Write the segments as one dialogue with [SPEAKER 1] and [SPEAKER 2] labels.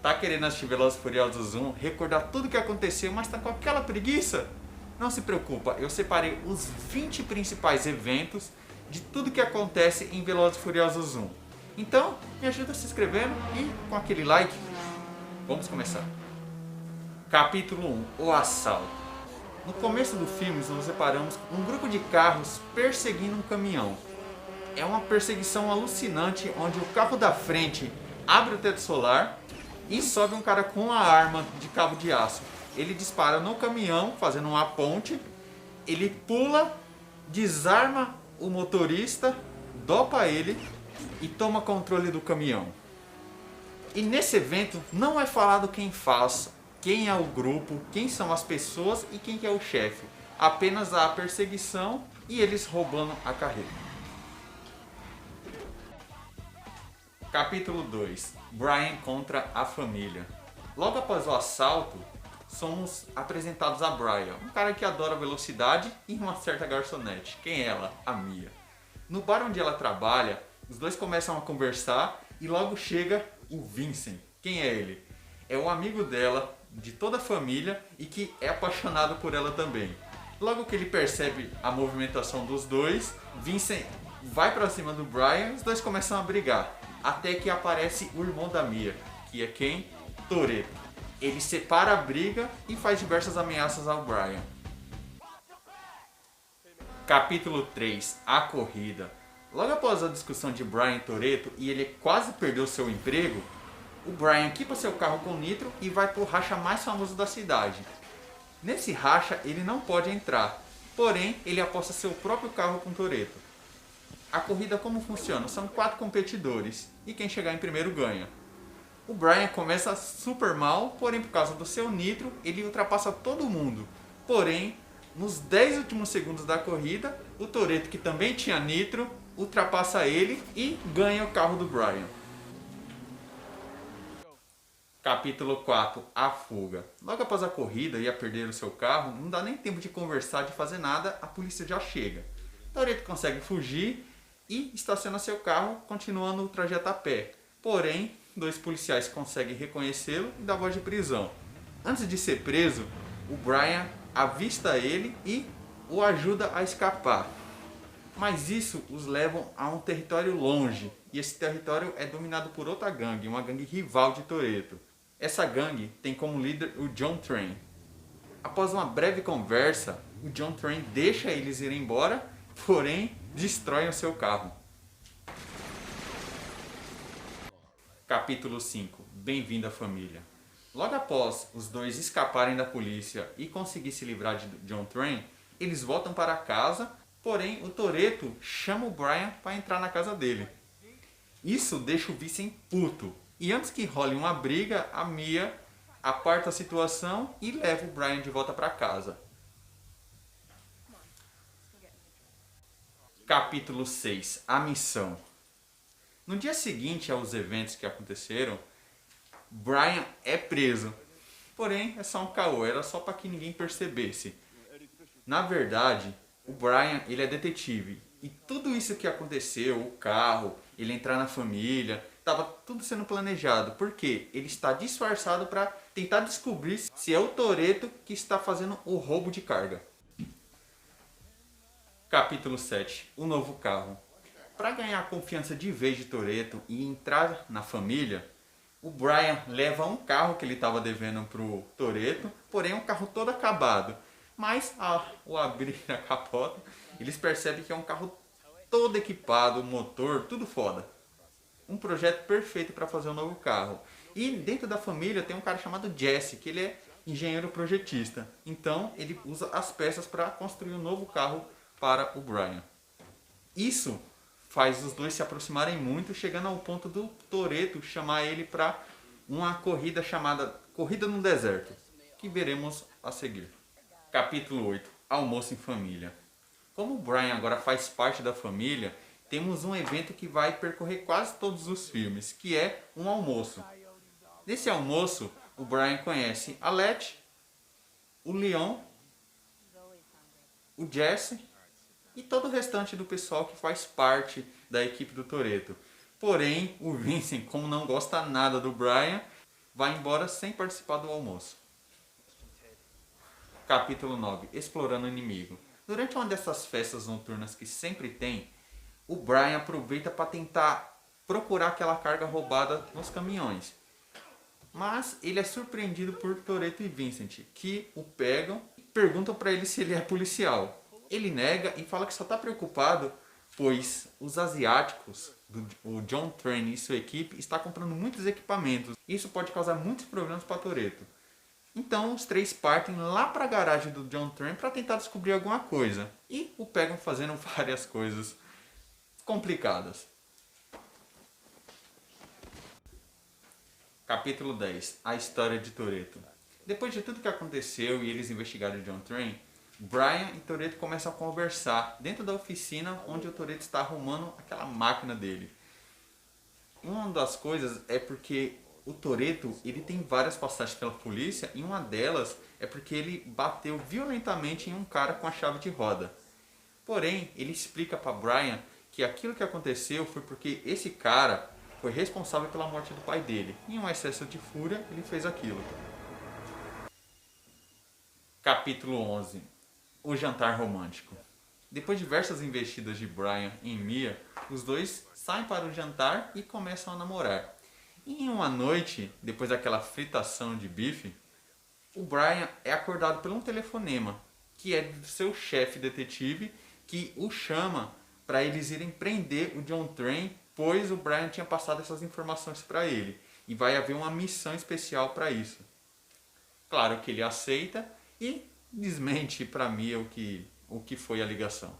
[SPEAKER 1] Tá querendo assistir Velozes e Furiosos 1, recordar tudo o que aconteceu, mas tá com aquela preguiça? Não se preocupa, eu separei os 20 principais eventos de tudo que acontece em Velozes e Furiosos 1. Então, me ajuda se inscrevendo e com aquele like. Vamos começar. Capítulo 1, o assalto. No começo do filme, nos deparamos com um grupo de carros perseguindo um caminhão. É uma perseguição alucinante onde o carro da frente abre o teto solar e sobe um cara com uma arma de cabo de aço. Ele dispara no caminhão, fazendo uma ponte. Ele pula, desarma o motorista, dopa ele e toma controle do caminhão. E nesse evento não é falado quem faz, quem é o grupo, quem são as pessoas e quem é o chefe. Apenas a perseguição e eles roubando a carreta. Capítulo 2. Brian contra a família. Logo após o assalto, somos apresentados a Brian, um cara que adora velocidade e uma certa garçonete. Quem é ela? A Mia. No bar onde ela trabalha, os dois começam a conversar e logo chega o Vincent. Quem é ele? É um amigo dela, de toda a família e que é apaixonado por ela também. Logo que ele percebe a movimentação dos dois, Vincent vai pra cima do Brian e os dois começam a brigar. Até que aparece o irmão da Mia, que é quem? Toretto. Ele separa a briga e faz diversas ameaças ao Brian. Capítulo 3, a corrida. Logo após a discussão de Brian e Toretto e ele quase perdeu seu emprego, o Brian equipa seu carro com nitro e vai pro racha mais famoso da cidade. Nesse racha ele não pode entrar, porém ele aposta seu próprio carro com Toretto. A corrida como funciona? São 4 competidores e quem chegar em primeiro ganha. O Brian começa super mal, porém por causa do seu nitro ele ultrapassa todo mundo. Porém, nos 10 últimos segundos da corrida, o Toretto, que também tinha nitro, ultrapassa ele e ganha o carro do Brian. Capítulo 4, a fuga. Logo após a corrida e a perder o seu carro, não dá nem tempo de conversar, de fazer nada, a polícia já chega. Toretto consegue fugir e estaciona seu carro, continuando o trajeto a pé. Porém, 2 policiais conseguem reconhecê-lo e dá voz de prisão. Antes de ser preso, o Brian avista ele e o ajuda a escapar. Mas isso os leva a um território longe, e esse território é dominado por outra gangue, uma gangue rival de Toretto. Essa gangue tem como líder o John Train. Após uma breve conversa, o John Train deixa eles ir embora, porém destroem o seu carro. Capítulo 5. Bem-vindo à família. Logo após os dois escaparem da polícia e conseguir se livrar de John Train, eles voltam para casa, porém o Toretto chama o Brian para entrar na casa dele. Isso deixa o Vincent puto. E antes que role uma briga, a Mia aparta a situação e leva o Brian de volta para casa. Capítulo 6. A missão. No dia seguinte aos eventos que aconteceram, Brian é preso. Porém, é só um caô, era só para que ninguém percebesse. Na verdade, o Brian ele é detetive. E tudo isso que aconteceu, o carro, ele entrar na família, estava tudo sendo planejado. Porque ele está disfarçado para tentar descobrir se é o Toretto que está fazendo o roubo de carga. Capítulo 7. O novo carro. Para ganhar a confiança de vez de Toretto e entrar na família, o Brian leva um carro que ele estava devendo para o Toretto, porém um carro todo acabado. Mas ao abrir a capota, eles percebem que é um carro todo equipado, motor, tudo foda. Um projeto perfeito para fazer um novo carro. E dentro da família tem um cara chamado Jesse, que ele é engenheiro projetista. Então ele usa as peças para construir um novo carro para o Brian. Isso faz os dois se aproximarem muito, chegando ao ponto do Toretto chamar ele para uma corrida chamada Corrida no Deserto, que veremos a seguir. Capítulo 8. Almoço em família. Como o Brian agora faz parte da família, temos um evento que vai percorrer quase todos os filmes, que é um almoço. Nesse almoço, o Brian conhece a Letty, o Leon, o Jesse e todo o restante do pessoal que faz parte da equipe do Toretto. Porém, o Vincent, como não gosta nada do Brian, vai embora sem participar do almoço. Capítulo 9. Explorando o inimigo. Durante uma dessas festas noturnas que sempre tem, o Brian aproveita para tentar procurar aquela carga roubada nos caminhões. Mas ele é surpreendido por Toretto e Vincent, que o pegam e perguntam para ele se ele é policial. Ele nega e fala que só está preocupado, pois os asiáticos, o John Train e sua equipe, está comprando muitos equipamentos. Isso pode causar muitos problemas para Toretto. Então os três partem lá para a garagem do John Train para tentar descobrir alguma coisa. E o pegam fazendo várias coisas complicadas. Capítulo 10. A história de Toretto. Depois de tudo que aconteceu e eles investigaram o John Train, Brian e Toretto começam a conversar dentro da oficina onde o Toretto está arrumando aquela máquina dele. Uma das coisas é porque o Toretto, ele tem várias passagens pela polícia e uma delas é porque ele bateu violentamente em um cara com a chave de roda. Porém, ele explica para Brian que aquilo que aconteceu foi porque esse cara foi responsável pela morte do pai dele. Em um excesso de fúria, ele fez aquilo. Capítulo 11. O jantar romântico. Depois de diversas investidas de Brian em Mia, os dois saem para o jantar e começam a namorar. E em uma noite, depois daquela fritação de bife, o Brian é acordado por um telefonema, que é do seu chefe detetive, que o chama para eles irem prender o John Train, pois o Brian tinha passado essas informações para ele. E vai haver uma missão especial para isso. Claro que ele aceita e desmente para Mia o que foi a ligação.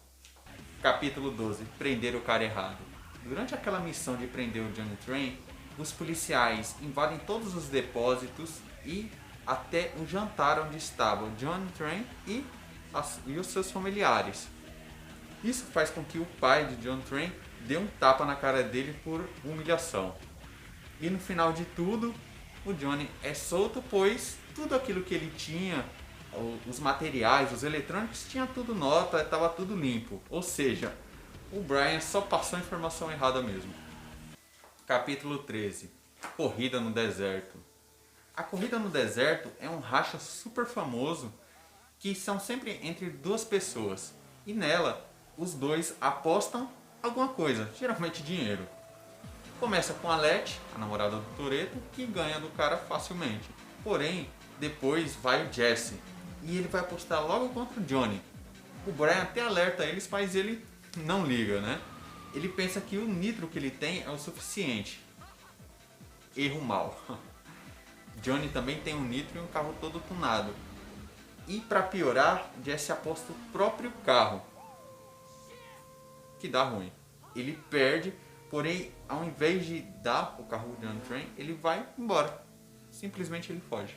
[SPEAKER 1] Capítulo 12. Prender o cara errado. Durante aquela missão de prender o John Train, os policiais invadem todos os depósitos e até o jantar onde estavam John Train e os seus familiares. Isso faz com que o pai de John Train dê um tapa na cara dele por humilhação. E no final de tudo, o Johnny é solto, pois tudo aquilo que ele tinha, os materiais, os eletrônicos, tinha tudo nota, estava tudo limpo. Ou seja, o Brian só passou a informação errada mesmo. Capítulo 13. Corrida no deserto. A corrida no deserto é um racha super famoso que são sempre entre duas pessoas. E nela, os dois apostam alguma coisa, geralmente dinheiro. Começa com a Letty, a namorada do Toretto, que ganha do cara facilmente. Porém, depois vai o Jesse e ele vai apostar logo contra o Johnny. O Brian até alerta eles, mas ele não liga, né? Ele pensa que o nitro que ele tem é o suficiente. Erro mal. Johnny também tem um nitro e um carro todo tunado. E para piorar, Jesse aposta o próprio carro, que dá ruim. Ele perde, porém, ao invés de dar o carro do John Train, ele vai embora. Simplesmente ele foge.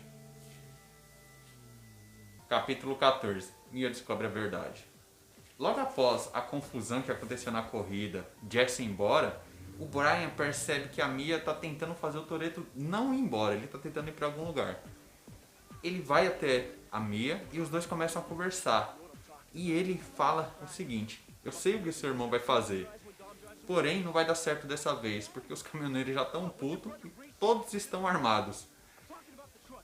[SPEAKER 1] Capítulo 14. Mia descobre a verdade. Logo após a confusão que aconteceu na corrida, Jesse ir embora, o Brian percebe que a Mia está tentando fazer o Toretto não ir embora, ele está tentando ir para algum lugar. Ele vai até a Mia e os dois começam a conversar. E ele fala o seguinte: eu sei o que seu irmão vai fazer, porém não vai dar certo dessa vez, porque os caminhoneiros já estão putos e todos estão armados.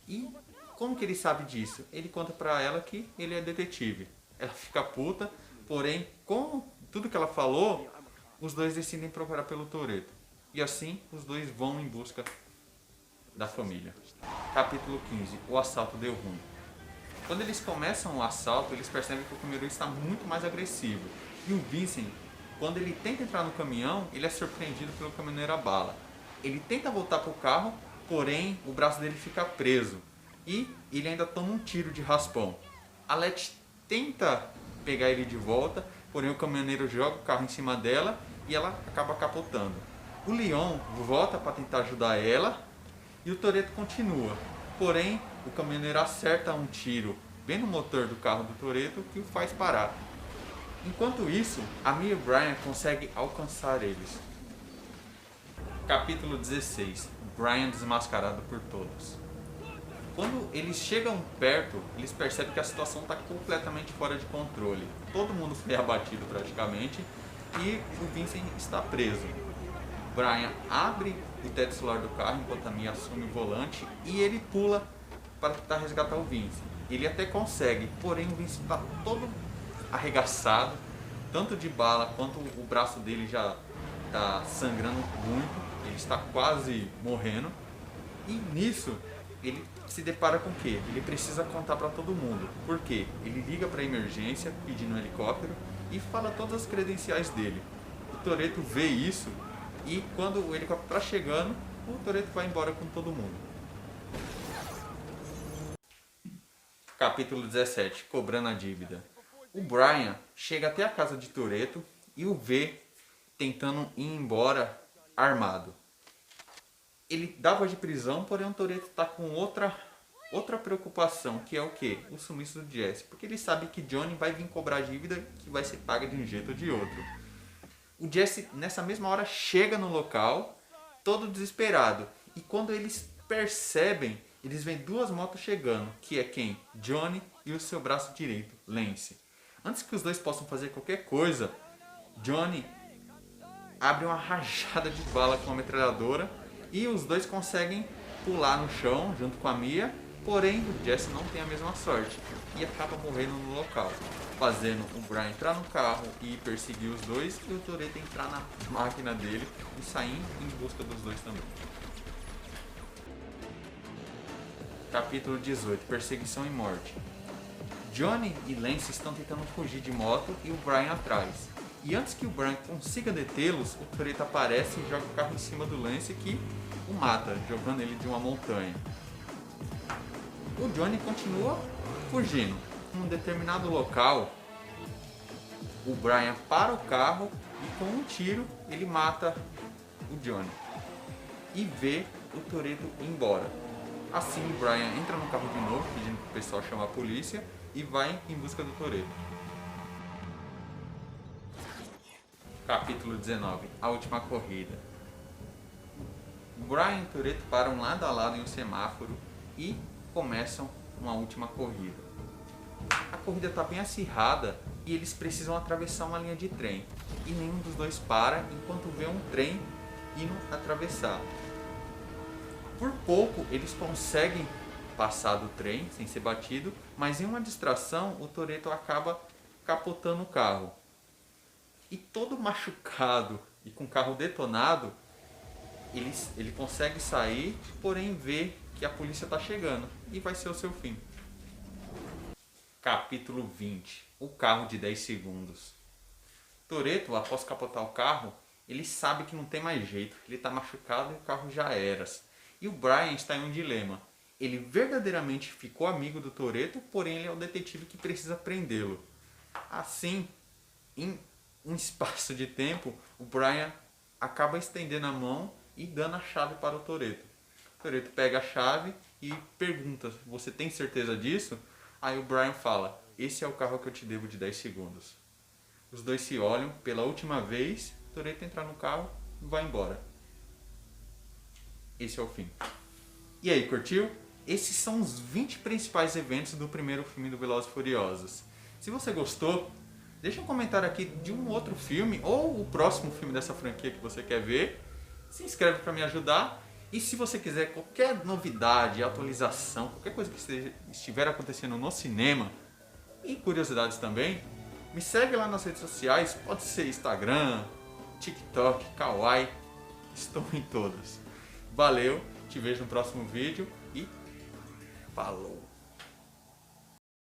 [SPEAKER 1] E como que ele sabe disso? Ele conta pra ela que ele é detetive. Ela fica puta, porém, com tudo que ela falou, os dois decidem procurar pelo Toretto. E assim, os dois vão em busca da família. Capítulo 15. O assalto deu ruim. Quando eles começam o assalto, eles percebem que o caminhoneiro está muito mais agressivo. E o Vincent, quando ele tenta entrar no caminhão, ele é surpreendido pelo caminhoneiro a bala. Ele tenta voltar para o carro, porém o braço dele fica preso. E ele ainda toma um tiro de raspão. A Letty tenta pegar ele de volta, porém o caminhoneiro joga o carro em cima dela e ela acaba capotando. O Leon volta para tentar ajudar ela e o Toretto continua. Porém, o caminhoneiro acerta um tiro bem no motor do carro do Toretto que o faz parar. Enquanto isso, a Mia e o Brian conseguem alcançar eles. Capítulo 16. Brian desmascarado por todos. Quando eles chegam perto, eles percebem que a situação está completamente fora de controle. Todo mundo foi abatido praticamente e o Vincent está preso. Brian abre o teto solar do carro enquanto a Mia assume o volante e ele pula para tentar resgatar o Vince. Ele até consegue, porém o Vince está todo arregaçado, tanto de bala quanto o braço dele já está sangrando muito, ele está quase morrendo. E nisso ele se depara com o quê? Ele precisa contar para todo mundo. Por quê? Ele liga para a emergência pedindo um helicóptero e fala todas as credenciais dele. O Toretto vê isso e quando o helicóptero está chegando, o Toretto vai embora com todo mundo. Capítulo 17. Cobrando a dívida. O Brian chega até a casa de Toretto e o vê tentando ir embora armado. Ele dá voz de prisão, porém o Toretto está com outra preocupação, que é o quê? O sumiço do Jesse. Porque ele sabe que Johnny vai vir cobrar a dívida que vai ser paga de um jeito ou de outro. O Jesse, nessa mesma hora, chega no local, todo desesperado. E quando eles percebem, eles veem duas motos chegando, que é quem? Johnny e o seu braço direito, Lance. Antes que os dois possam fazer qualquer coisa, Johnny abre uma rajada de bala com uma metralhadora e os dois conseguem pular no chão junto com a Mia, porém o Jesse não tem a mesma sorte e acaba morrendo no local, fazendo o Brian entrar no carro e perseguir os dois e o Toretto entrar na máquina dele e sair em busca dos dois também. Capítulo 18. Perseguição e morte. Johnny e Lance estão tentando fugir de moto e o Brian atrás. E antes que o Brian consiga detê-los, o Toretto aparece e joga o carro em cima do Lance que o mata, jogando ele de uma montanha. O Johnny continua fugindo. Em um determinado local, o Brian para o carro e com um tiro ele mata o Johnny. E vê o Toretto ir embora. Assim o Brian entra no carro de novo, pedindo para o pessoal chamar a polícia e vai em busca do Toretto. Capítulo 19. A última corrida. Brian e Toretto param lado a lado em um semáforo e começam uma última corrida. A corrida está bem acirrada e eles precisam atravessar uma linha de trem. E nenhum dos dois para enquanto vê um trem indo atravessar. Por pouco eles conseguem passar do trem sem ser batido, mas em uma distração o Toretto acaba capotando o carro. E todo machucado e com o carro detonado, ele consegue sair, porém vê que a polícia está chegando e vai ser o seu fim. Capítulo 20. O carro de 10 segundos. Toretto, após capotar o carro, ele sabe que não tem mais jeito, ele está machucado e o carro já era. E o Brian está em um dilema. Ele verdadeiramente ficou amigo do Toretto, porém ele é o detetive que precisa prendê-lo. Assim, em um espaço de tempo, o Brian acaba estendendo a mão e dando a chave para o Toretto. O Toretto pega a chave e pergunta: você tem certeza disso? Aí o Brian fala: esse é o carro que eu te devo de 10 segundos. Os dois se olham pela última vez, o Toretto entra no carro e vai embora. Esse é o fim. E aí, curtiu? Esses são os 20 principais eventos do primeiro filme do Velozes e Furiosos. Se você gostou, deixa um comentário aqui de um outro filme ou o próximo filme dessa franquia que você quer ver. Se inscreve para me ajudar. E se você quiser qualquer novidade, atualização, qualquer coisa que estiver acontecendo no cinema e curiosidades também, me segue lá nas redes sociais. Pode ser Instagram, TikTok, Kawaii. Estou em todas. Valeu, te vejo no próximo vídeo e falou!